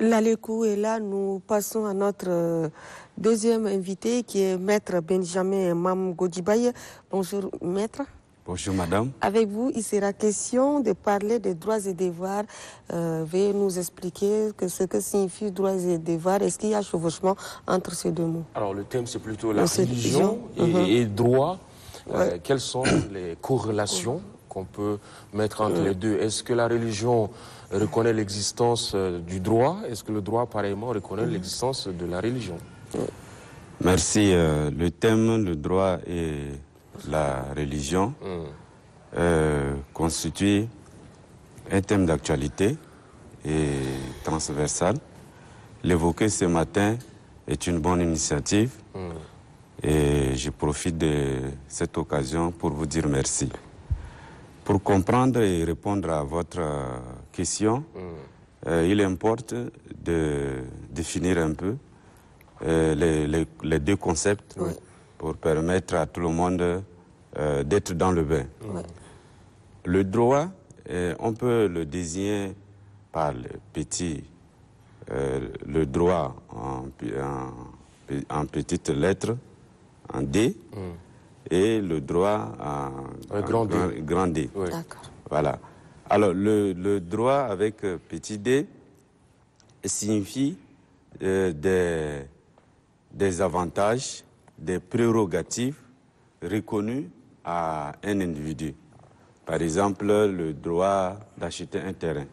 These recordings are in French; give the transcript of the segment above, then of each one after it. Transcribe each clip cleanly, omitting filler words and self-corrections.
L'Alekou est là, nous passons à notre deuxième invité qui est Maître Benjamin Mam Godibaye. Bonjour Maître. Bonjour Madame. Avec vous, il sera question de parler des droits et devoirs. Veuillez nous expliquer ce que signifie droits et devoirs. Est-ce qu'il y a chevauchement entre ces deux mots? Alors le thème c'est plutôt la religion et droit. Ouais. Quelles sont les corrélations qu'on peut mettre entre les deux? Est-ce que la religion reconnaît l'existence du droit? Est-ce que le droit, pareillement, reconnaît l'existence de la religion? Merci. Le thème, le droit et la religion constitue un thème d'actualité et transversal. L'évoquer ce matin est une bonne initiative et je profite de cette occasion pour vous dire merci. Pour comprendre et répondre à votre question, il importe de définir un peu les deux concepts pour permettre à tout le monde d'être dans le bain. Le droit, on peut le désigner par le droit en petites lettres, en D, et le droit en grand D. Oui. D'accord. Voilà. Alors, le droit avec petit d signifie des avantages, des prérogatives reconnus à un individu. Par exemple, le droit d'acheter un terrain.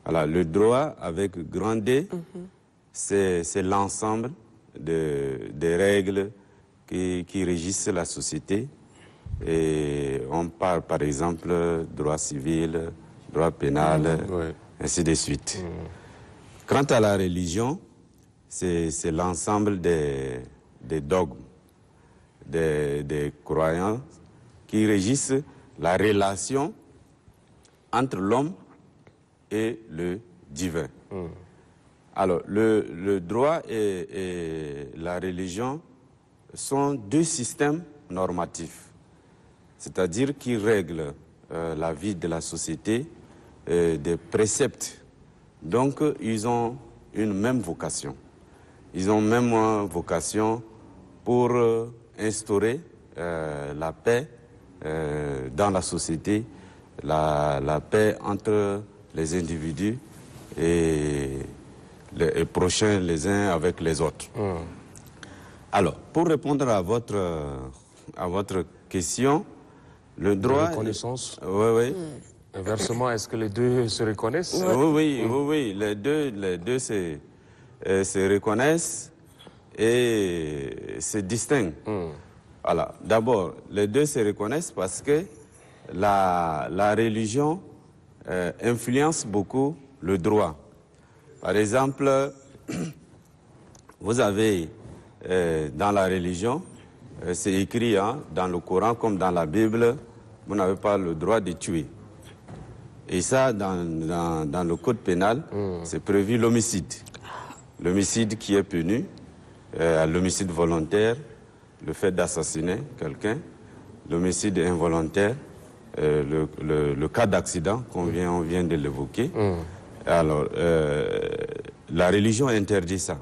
Voilà, le droit avec grand D, c'est l'ensemble des règles qui régissent la société. Et on parle par exemple droit civil, droit pénal, ainsi de suite. Quant à la religion, c'est l'ensemble des dogmes, des croyances qui régissent la relation entre l'homme et le divin. Alors, le droit et la religion sont deux systèmes normatifs, c'est-à-dire qui règlent la vie de la société, des préceptes. Donc, ils ont une même vocation. Ils ont même vocation pour instaurer la paix dans la société, la paix entre les individus et prochains les uns avec les autres. Alors, pour répondre à votre question, le droit... La reconnaissance. Oui. Inversement, est-ce que les deux se reconnaissent? Oui. Les deux se reconnaissent et se distinguent. Voilà. D'abord, les deux se reconnaissent parce que la religion influence beaucoup le droit. Par exemple, vous avez dans la religion, c'est écrit dans le Coran comme dans la Bible, vous n'avez pas le droit de tuer. Et ça, dans le code pénal, c'est prévu l'homicide. L'homicide qui est puni, l'homicide volontaire, le fait d'assassiner quelqu'un, l'homicide involontaire, le cas d'accident on vient de l'évoquer. Alors, la religion interdit ça.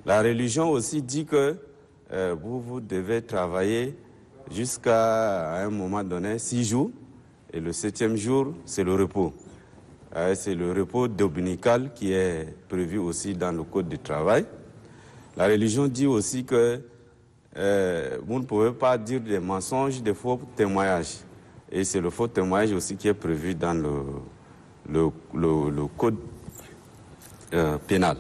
La religion aussi dit que vous devez travailler jusqu'à un moment donné 6 jours, et le 7e jour, c'est le repos. C'est le repos dominical qui est prévu aussi dans le Code du travail. La religion dit aussi que vous ne pouvez pas dire des mensonges, des faux témoignages. Et c'est le faux témoignage aussi qui est prévu dans le Code pénal.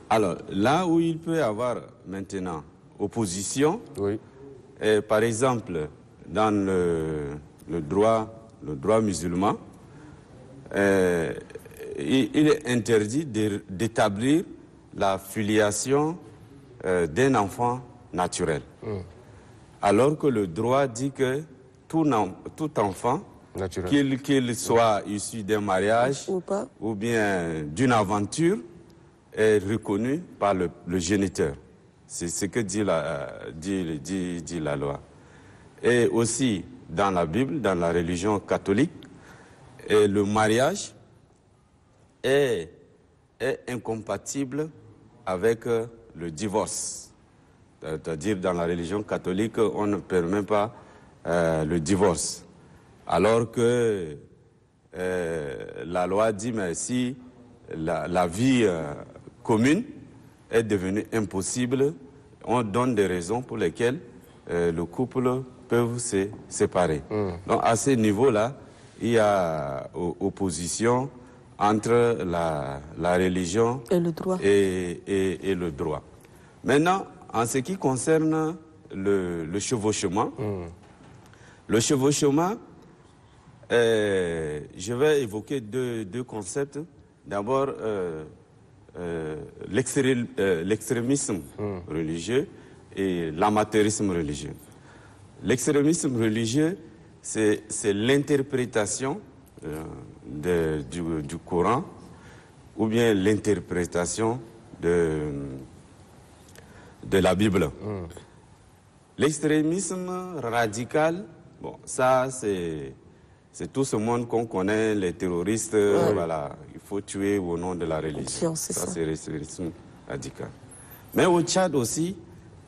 Alors, là où il peut y avoir maintenant opposition, par exemple, dans le droit musulman, il est interdit d'établir la filiation d'un enfant naturel. Alors que le droit dit que tout enfant, qu'il soit issu d'un mariage ou bien d'une aventure, est reconnu par le géniteur. C'est ce que dit la loi. Et aussi, dans la Bible, dans la religion catholique, le mariage est est incompatible avec le divorce. C'est-à-dire, dans la religion catholique, on ne permet pas le divorce. Alors que la loi dit, mais si la vie commune est devenue impossible, on donne des raisons pour lesquelles le couple peut se séparer. Donc à ce niveau-là, il y a opposition entre la religion et le droit. Et le droit. Maintenant, en ce qui concerne le chevauchement, le chevauchement, je vais évoquer deux concepts. D'abord, l'extrémisme religieux et l'amateurisme religieux. L'extrémisme religieux, c'est l'interprétation du Coran ou bien l'interprétation de la Bible. L'extrémisme radical, bon, ça c'est tout ce monde qu'on connaît, les terroristes, voilà, il faut tuer au nom de la religion. Ça c'est l'extrémisme radical. Mais au Tchad aussi,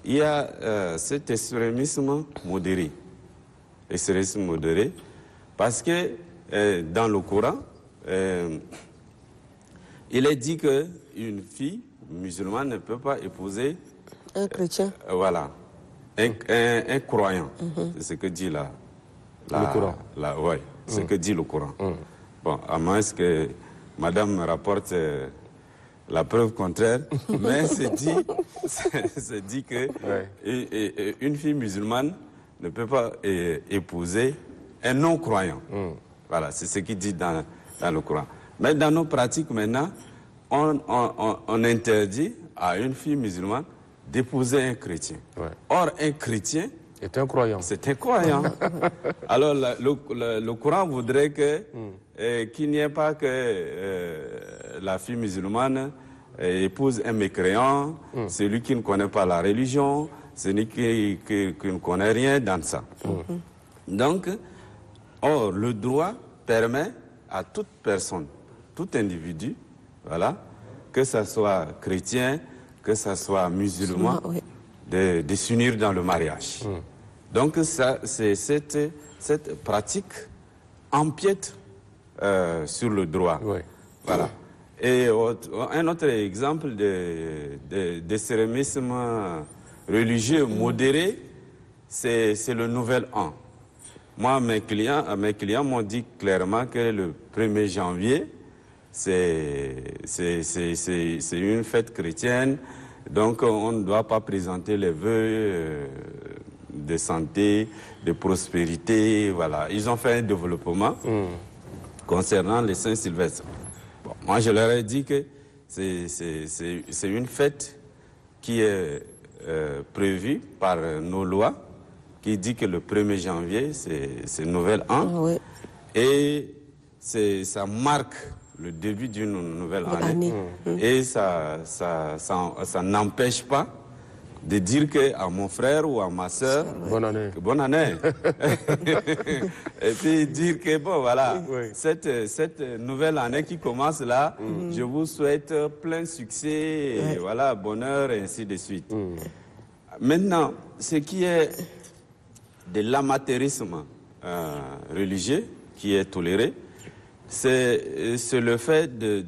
il y a cet extrémisme modéré. Extrémisme modéré, parce que dans le Coran, il est dit qu'une fille musulmane ne peut pas épouser un chrétien. Voilà, un croyant. C'est ce que dit le Coran. Ouais, ce que dit le Coran. Bon, à moins que madame me rapporte la preuve contraire, mais c'est dit que une fille musulmane ne peut pas épouser un non-croyant. Voilà, c'est ce qu'il dit dans le Coran. Mais dans nos pratiques maintenant, on interdit à une fille musulmane d'épouser un chrétien. Or, un chrétien est un croyant. C'est un croyant. Alors, le Coran voudrait qu'il n'y ait pas que la fille musulmane épouse un mécréant, celui qui ne connaît pas la religion, celui qui ne connaît rien dans ça. Donc, or, le droit permet à toute personne, tout individu, voilà, que ce soit chrétien, que ce soit musulman, de s'unir dans le mariage. Donc, ça, c'est cette pratique empiète sur le droit. Voilà. Et un autre exemple d'extrémisme religieux modéré, c'est le Nouvel An. Moi, mes clients m'ont dit clairement que le 1er janvier, c'est une fête chrétienne, donc on ne doit pas présenter les vœux de santé, de prospérité, voilà. Ils ont fait un développement concernant les Saint-Sylvestre. Bon, moi, je leur ai dit que c'est une fête qui est prévue par nos lois, qui dit que le 1er janvier, c'est Nouvel An. Et ça marque le début d'une nouvelle année. Et ça n'empêche pas de dire à mon frère ou à ma soeur, bonne année. Bonne année. Et puis dire que, bon, voilà, cette nouvelle année qui commence là, je vous souhaite plein succès, et voilà, bonheur, et ainsi de suite. Maintenant, ce qui est de l'amateurisme religieux qui est toléré, c'est le fait de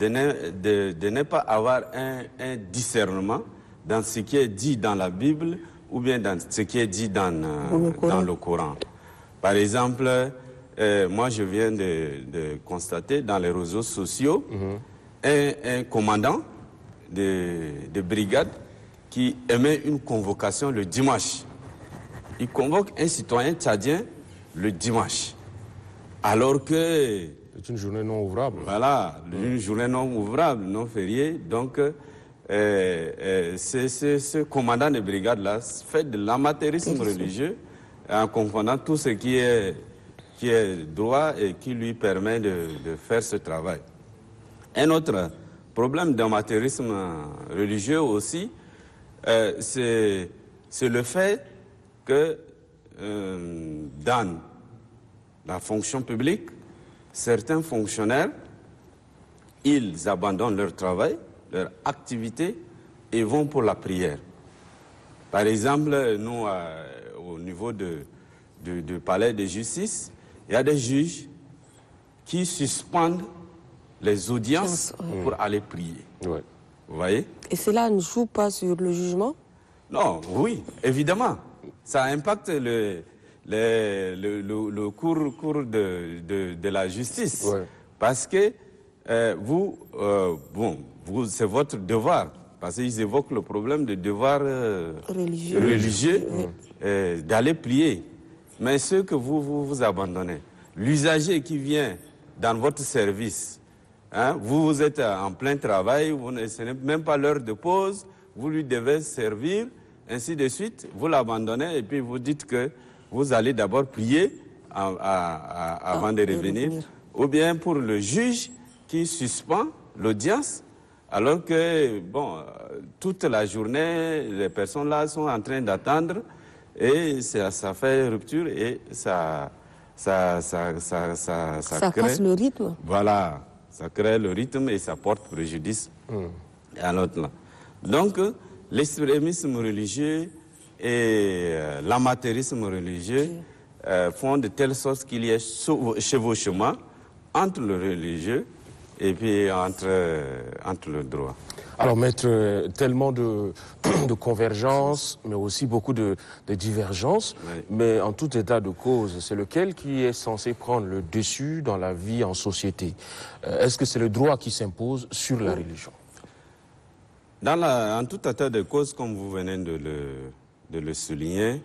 ne pas avoir un discernement dans ce qui est dit dans la Bible ou bien dans ce qui est dit dans le Coran. Par exemple, moi je viens de constater dans les réseaux sociaux un commandant de brigade qui émet une convocation le dimanche. Il convoque un citoyen tchadien le dimanche. Alors que... C'est une journée non ouvrable. Voilà, une journée non ouvrable, non fériée. Donc, ce commandant de brigade-là fait de l'amateurisme religieux en confondant tout ce qui est droit et qui lui permet de faire ce travail. Un autre problème d'amateurisme religieux aussi, c'est le fait que dans la fonction publique, certains fonctionnaires ils abandonnent leur travail, leur activité et vont pour la prière. Par exemple, nous, au niveau du palais de justice, il y a des juges qui suspendent les audiences pour aller prier. Ouais. Vous voyez? Et cela ne joue pas sur le jugement? Non, oui, évidemment. Ça impacte le cours de la justice. Ouais. Parce que vous, c'est votre devoir. Parce qu'ils évoquent le problème de devoir religieux d'aller prier. Mais ce que vous abandonnez, l'usager qui vient dans votre service, hein, vous êtes en plein travail, ce n'est même pas l'heure de pause, vous lui devez servir, ainsi de suite, vous l'abandonnez et puis vous dites que vous allez d'abord prier avant de revenir. Ou bien pour le juge qui suspend l'audience, alors que, bon, toute la journée, les personnes là sont en train d'attendre et ça fait rupture et ça crée, casse le rythme. Voilà, ça crée le rythme et ça porte préjudice à l'autre là. Donc, l'extrémisme religieux et l'amateurisme religieux font de telle sorte qu'il y ait chevauchement entre le religieux et puis entre le droit. Alors, maître, tellement de convergence, mais aussi beaucoup de divergences. Oui. Mais en tout état de cause, c'est lequel qui est censé prendre le dessus dans la vie en société? Est-ce que c'est le droit qui s'impose sur la religion? En tout état de cause, comme vous venez de le souligner,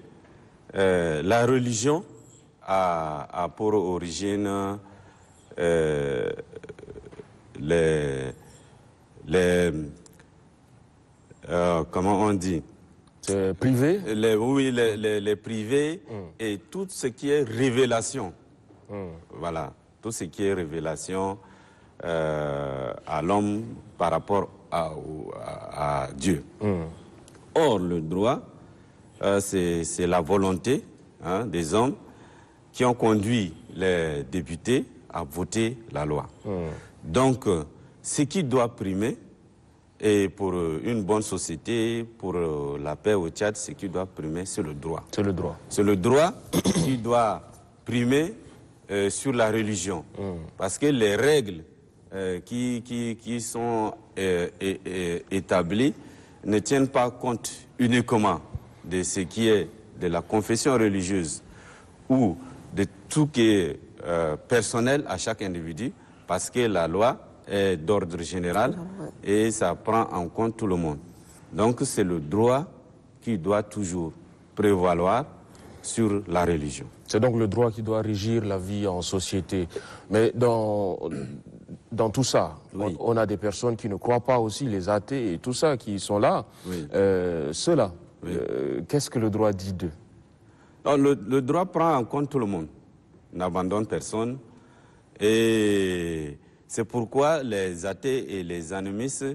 la religion a pour origine comment on dit? C'est privé? Oui, les privés et tout ce qui est révélation. Voilà, tout ce qui est révélation à l'homme par rapport à Dieu. Or, le droit, c'est la volonté des hommes qui ont conduit les députés à voter la loi. Donc, ce qui doit primer, et pour une bonne société, pour la paix au Tchad, ce qui doit primer, c'est le droit. C'est le droit. C'est le droit qui doit primer sur la religion. Parce que les règles qui sont établies ne tiennent pas compte uniquement de ce qui est de la confession religieuse ou de tout qui est personnel à chaque individu, parce que la loi est d'ordre général et ça prend en compte tout le monde. Donc c'est le droit qui doit toujours prévaloir sur la religion. C'est donc le droit qui doit régir la vie en société. Mais dans tout ça, oui, on a des personnes qui ne croient pas aussi, les athées et tout ça, qui sont là. Oui. Ceux-là, oui, qu'est-ce que le droit dit d'eux? Le droit prend en compte tout le monde, n'abandonne personne. Et c'est pourquoi les athées et les animistes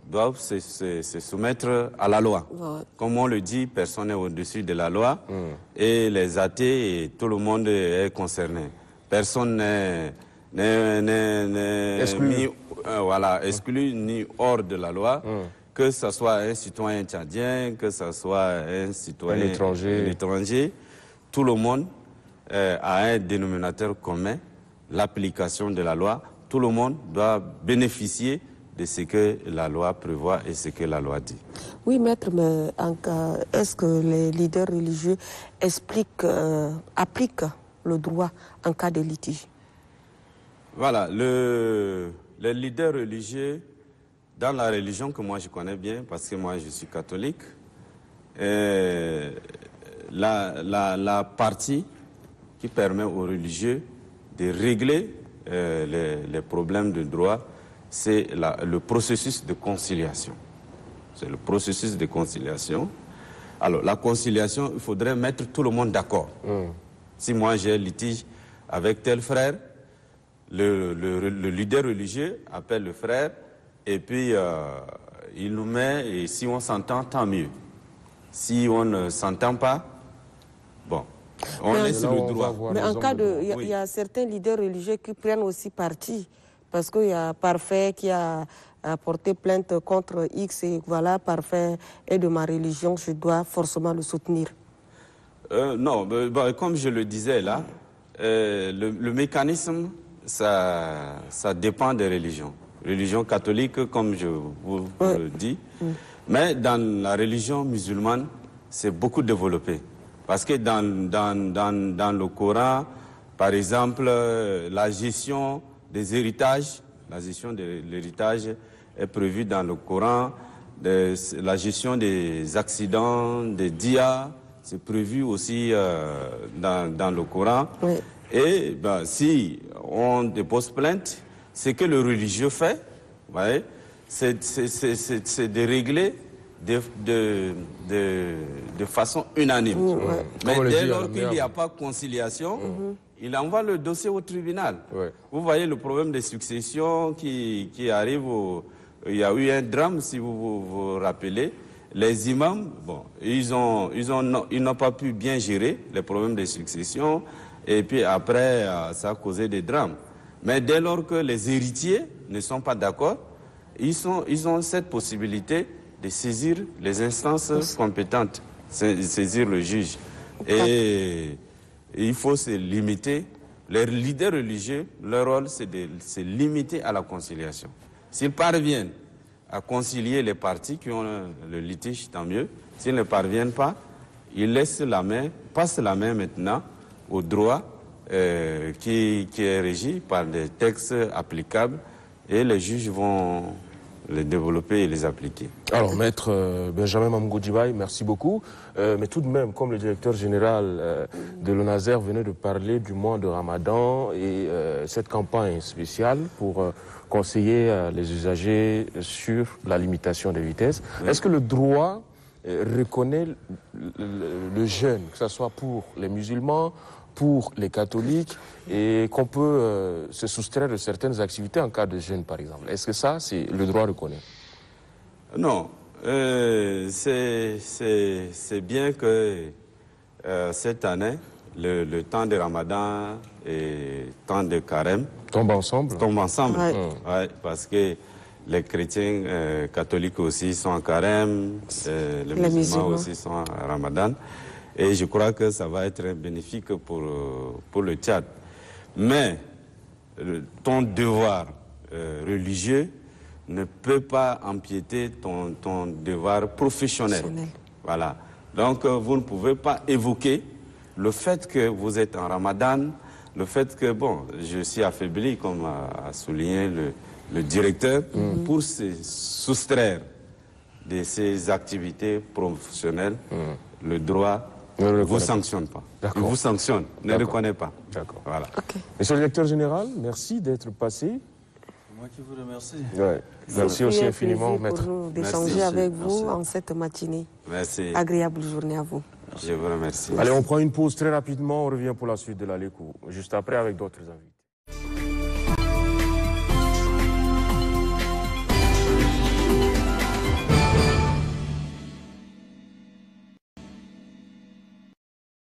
doivent se soumettre à la loi. Ouais. Comme on le dit, personne n'est au-dessus de la loi. Et les athées, et tout le monde est concerné. Personne n'est exclu ni hors de la loi. Que ce soit un citoyen tchadien, que ce soit un citoyen étranger, tout le monde a un dénominateur commun, l'application de la loi. Tout le monde doit bénéficier de ce que la loi prévoit et ce que la loi dit. Oui, maître, mais est-ce que les leaders religieux appliquent le droit en cas de litige? Voilà, les leaders religieux, dans la religion que moi je connais bien, parce que moi je suis catholique, la partie qui permet aux religieux de régler les problèmes de droit, c'est le processus de conciliation. C'est le processus de conciliation. Alors, la conciliation, il faudrait mettre tout le monde d'accord. Si moi j'ai un litige avec tel frère, le leader religieux appelle le frère et puis il nous met, et si on s'entend, tant mieux. Si on ne s'entend pas, bon, on laisse le droit. Mais en cas il y a certains leaders religieux qui prennent aussi parti Parce qu'il y a Parfait qui a porté plainte contre X et voilà, Parfait est de ma religion, je dois forcément le soutenir. Non, comme je le disais là, le mécanisme, ça dépend des religions. Religion catholique, comme je vous le dis, mais dans la religion musulmane, c'est beaucoup développé. Parce que dans le Coran, par exemple, la gestion des héritages, est prévue dans le Coran, la gestion des accidents, des diyas, c'est prévu aussi dans le Coran. Oui. Et si on dépose plainte, ce que le religieux fait, c'est de régler de façon unanime. Mais dès lors qu'il n'y a pas conciliation, il envoie le dossier au tribunal. Vous voyez le problème de succession qui arrive. Il y a eu un drame, si vous vous rappelez. Les imams, ils n'ont pas pu bien gérer les problèmes de succession. Et puis après, ça a causé des drames. Mais dès lors que les héritiers ne sont pas d'accord, ils ont cette possibilité de saisir les instances compétentes, saisir le juge. Et il faut se limiter. Les leaders religieux, leur rôle, c'est de se limiter à la conciliation. S'ils parviennent à concilier les parties qui ont le litige, tant mieux. S'ils ne parviennent pas, ils passent la main maintenant au droit qui est régi par des textes applicables et les juges vont les développer et les appliquer. Alors, Maître Benjamin Mamgoudjibaye, merci beaucoup. Mais tout de même, comme le directeur général de l'ONASER venait de parler du mois de Ramadan et cette campagne spéciale pour conseiller les usagers sur la limitation des vitesses, est-ce que le droit reconnaît le jeûne, que ce soit pour les musulmans, pour les catholiques, et qu'on peut se soustraire de certaines activités en cas de jeûne, par exemple? Est-ce que ça, le droit reconnaît? Non. C'est bien que cette année, le temps de Ramadan et le temps de Carême tombent ensemble. Ouais, parce que les chrétiens catholiques aussi sont en Carême, les musulmans aussi sont en Ramadan. Et je crois que ça va être bénéfique pour le Tchad. Mais ton devoir religieux ne peut pas empiéter ton devoir professionnel. Voilà. Donc vous ne pouvez pas évoquer le fait que vous êtes en Ramadan, le fait que, je suis affaibli, comme a souligné le directeur, pour se soustraire de ces activités professionnelles, le droit ne vous sanctionne pas. Il vous sanctionne, ne reconnaît pas. D'accord. Voilà. Monsieur le directeur général, merci d'être passé. Moi qui vous remercie. Ouais. Merci aussi infiniment, Maître. Pour nous d'échanger avec vous en cette matinée. Merci. Agréable journée à vous. Je vous remercie. Allez, on prend une pause très rapidement. On revient pour la suite de la Léco, juste après avec d'autres invités.